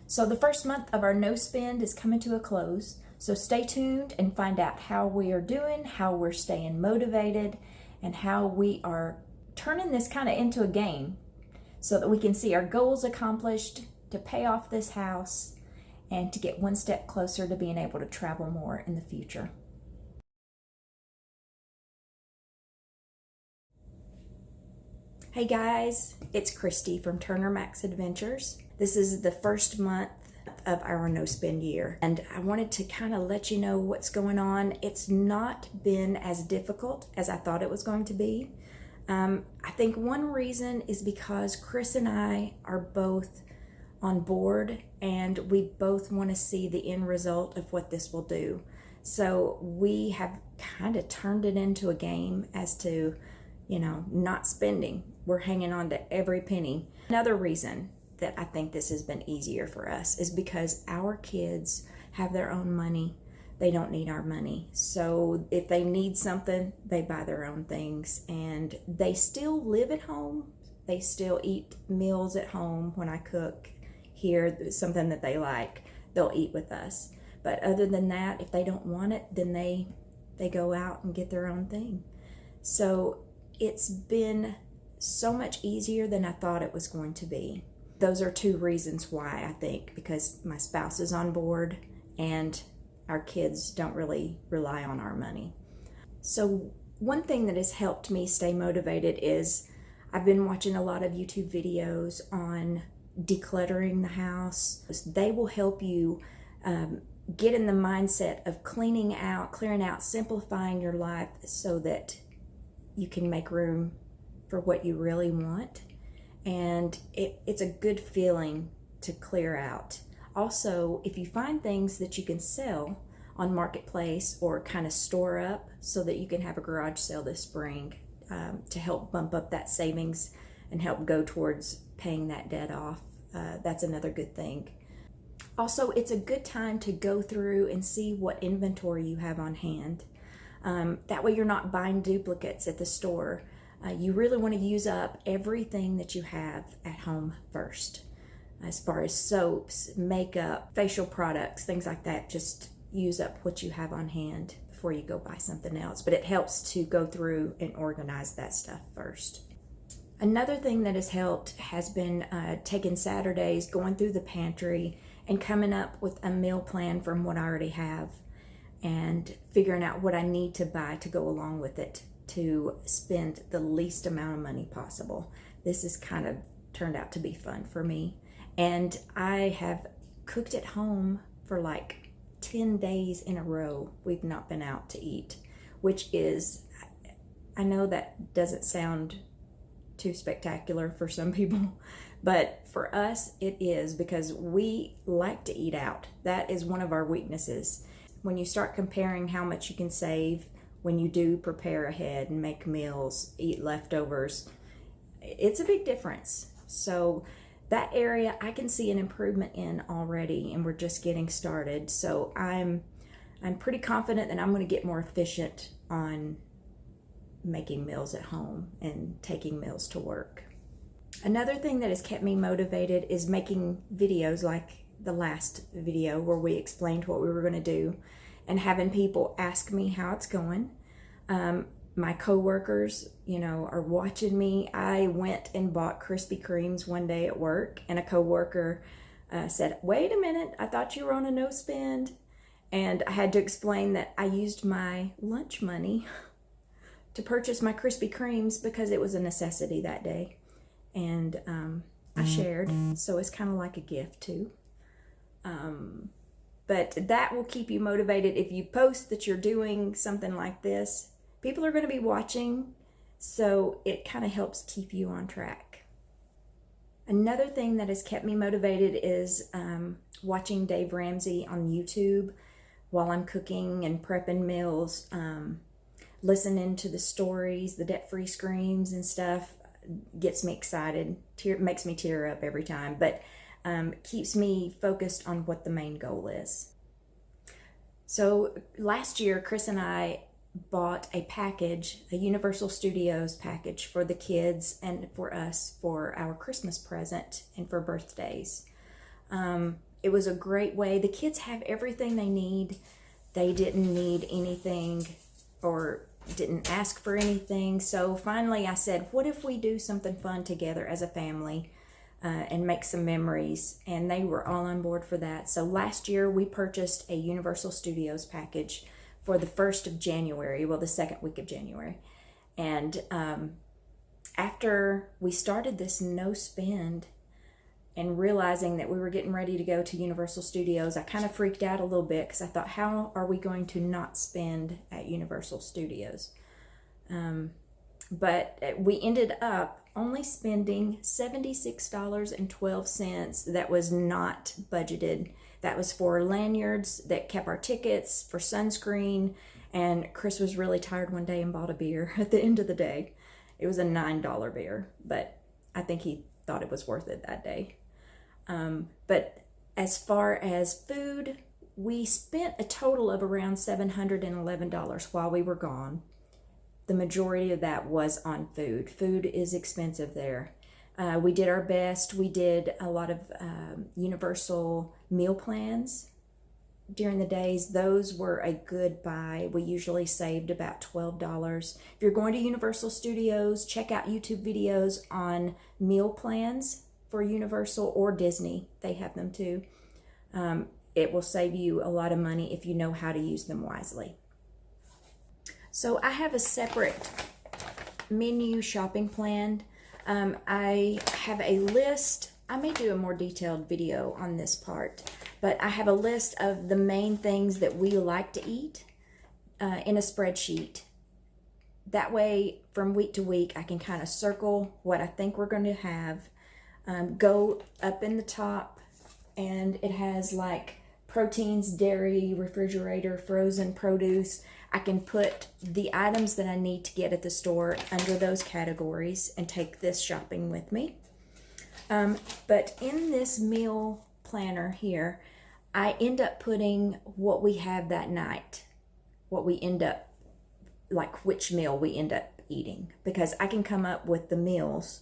So the first month of our no spend is coming to a close. So stay tuned and find out how we are doing, how we're staying motivated, and how we are turning this kind of into a game so that we can see our goals accomplished, to pay off this house, and to get one step closer to being able to travel more in the future. Hey guys, it's Christy from Turner Max Adventures. This is the first month of our no spend year, and I wanted to kind of let you know what's going on. It's not been as difficult as I thought it was going to be. I think one reason is because Chris and I are both on board, and we both want to see the end result of what this will do. So we have kind of turned it into a game as to, not spending. We're hanging on to every penny. Another reason that I think this has been easier for us is because our kids have their own money. They don't need our money. So if they need something, they buy their own things, and they still live at home. They still eat meals at home. When I cook here something that they like, they'll eat with us. But other than that, if they don't want it, then they go out and get their own thing. So it's been so much easier than I thought it was going to be. Those are two reasons why, I think, because my spouse is on board and our kids don't really rely on our money. So one thing that has helped me stay motivated is I've been watching a lot of YouTube videos on decluttering the house. They will help you get in the mindset of clearing out, simplifying your life so that you can make room for what you really want. And it's a good feeling to clear out. Also, if you find things that you can sell on Marketplace or kind of store up so that you can have a garage sale this spring to help bump up that savings and help go towards paying that debt off, that's another good thing. Also, it's a good time to go through and see what inventory you have on hand. That way you're not buying duplicates at the store. You really want to use up everything that you have at home first. As far as soaps, makeup, facial products, things like that, just use up what you have on hand before you go buy something else. But it helps to go through and organize that stuff first. Another thing that has helped has been taking Saturdays, going through the pantry and coming up with a meal plan from what I already have and figuring out what I need to buy to go along with it to spend the least amount of money possible. This has kind of turned out to be fun for me. And I have cooked at home for like 10 days in a row. We've not been out to eat, which is, I know that doesn't sound too spectacular for some people, but for us it is, because we like to eat out. That is one of our weaknesses. When you start comparing how much you can save when you do prepare ahead and make meals, eat leftovers, it's a big difference. So that area I can see an improvement in already, and we're just getting started. So I'm pretty confident that I'm going to get more efficient on making meals at home and taking meals to work. Another thing that has kept me motivated is making videos like the last video where we explained what we were going to do and having people ask me how it's going. My coworkers, are watching me. I went and bought Krispy Kremes one day at work, and a coworker said, "Wait a minute, I thought you were on a no spend." And I had to explain that I used my lunch money to purchase my Krispy Kremes because it was a necessity that day. And I shared, so it's kind of like a gift too. But that will keep you motivated. If you post that you're doing something like this, people are going to be watching, so it kind of helps keep you on track. Another thing that has kept me motivated is watching Dave Ramsey on YouTube while I'm cooking and prepping meals, listening to the stories, the debt-free screams and stuff. Gets me excited, makes me tear up every time, but keeps me focused on what the main goal is. So last year, Chris and I bought a package, a Universal Studios package for the kids and for us for our Christmas present and for birthdays. it was a great way. The kids have everything they need. They didn't need anything or didn't ask for anything. So finally I said, what if we do something fun together as a family and make some memories? And they were all on board for that. So last year we purchased a Universal Studios package for the 1st of January, well, the second week of January. And after we started this no spend and realizing that we were getting ready to go to Universal Studios, I kind of freaked out a little bit because I thought, how are we going to not spend at Universal Studios? But we ended up only spending $76.12. That was not budgeted. That was for lanyards that kept our tickets, for sunscreen, and Chris was really tired one day and bought a beer at the end of the day. It was a $9 beer, but I think he thought it was worth it that day. But as far as food, we spent a total of around $711 while we were gone. The majority of that was on food. Food is expensive there. We did our best. We did a lot of Universal meal plans during the days. Those were a good buy. We usually saved about $12. If you're going to Universal Studios, check out YouTube videos on meal plans for Universal or Disney. They have them too. It will save you a lot of money if you know how to use them wisely. So I have a separate menu shopping plan. I have a list. I may do a more detailed video on this part, but I have a list of the main things that we like to eat in a spreadsheet. That way, from week to week, I can kind of circle what I think we're going to have. Go up in the top, and it has like proteins, dairy, refrigerator, frozen produce. I can put the items that I need to get at the store under those categories and take this shopping with me. But in this meal planner here, I end up putting what we have that night, what we end up, like which meal we end up eating, because I can come up with the meals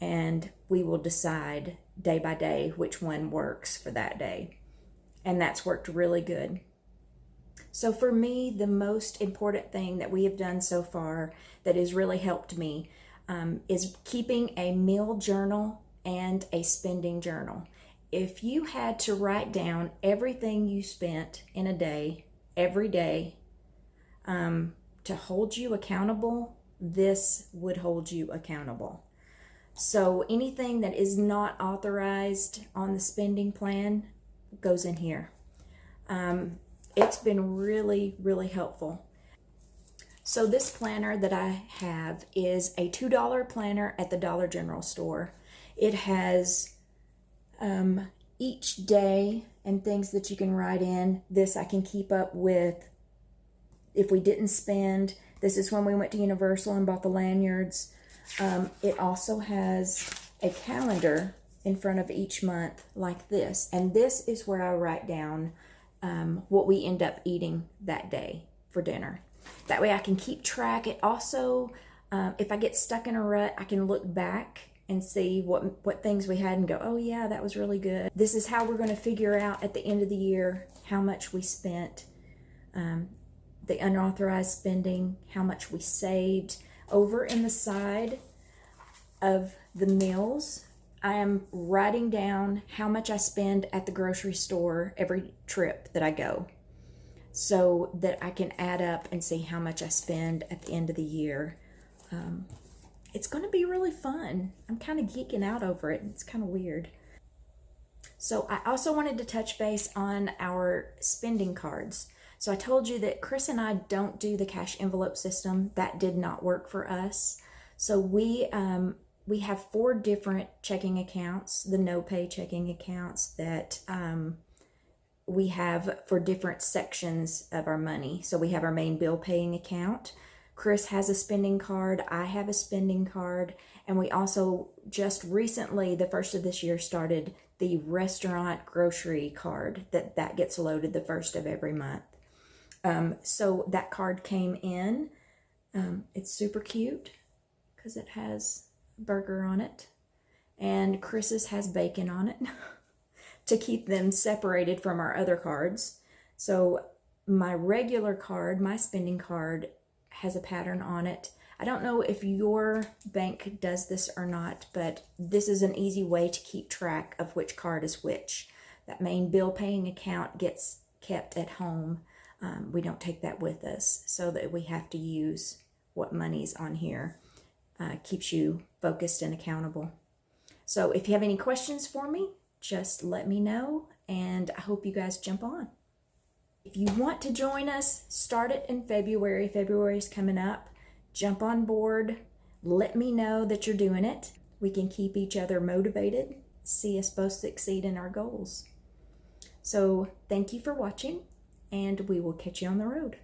and we will decide day by day which one works for that day. And that's worked really good. So for me, the most important thing that we have done so far that has really helped me is keeping a meal journal and a spending journal. If you had to write down everything you spent in a day, every day, to hold you accountable, this would hold you accountable. So anything that is not authorized on the spending plan goes in here. It's been really, really helpful. So this planner that I have is a $2 planner at the Dollar General store. It has each day and things that you can write in. This I can keep up with if we didn't spend. This is when we went to Universal and bought the lanyards. It also has a calendar in front of each month like this. And this is where I write down what we end up eating that day for dinner. That way I can keep track. It also, if I get stuck in a rut, I can look back and see what things we had and go, oh yeah, that was really good. This is how we're going to figure out at the end of the year how much we spent, the unauthorized spending, how much we saved. Over in the side of the meals, I am writing down how much I spend at the grocery store every trip that I go, so that I can add up and see how much I spend at the end of the year. It's going to be really fun. I'm kind of geeking out over it. It's kind of weird. So I also wanted to touch base on our spending cards. So I told you that Chris and I don't do the cash envelope system. That did not work for us. So we have 4 different checking accounts, the no pay checking accounts that we have for different sections of our money. So we have our main bill paying account. Chris has a spending card. I have a spending card. And we also just recently, the first of this year, started the restaurant grocery card that gets loaded the first of every month. So that card came in. It's super cute because it has a burger on it. And Chris's has bacon on it. to keep them separated from our other cards. So my regular card, my spending card, has a pattern on it. I don't know if your bank does this or not, but this is an easy way to keep track of which card is which. That main bill paying account gets kept at home. We don't take that with us, so that we have to use what money's on here. Keeps you focused and accountable. So if you have any questions for me, just let me know, and I hope you guys jump on. If you want to join us, start it in February. February's coming up. Jump on board. Let me know that you're doing it. We can keep each other motivated, see us both succeed in our goals. So thank you for watching, and we will catch you on the road.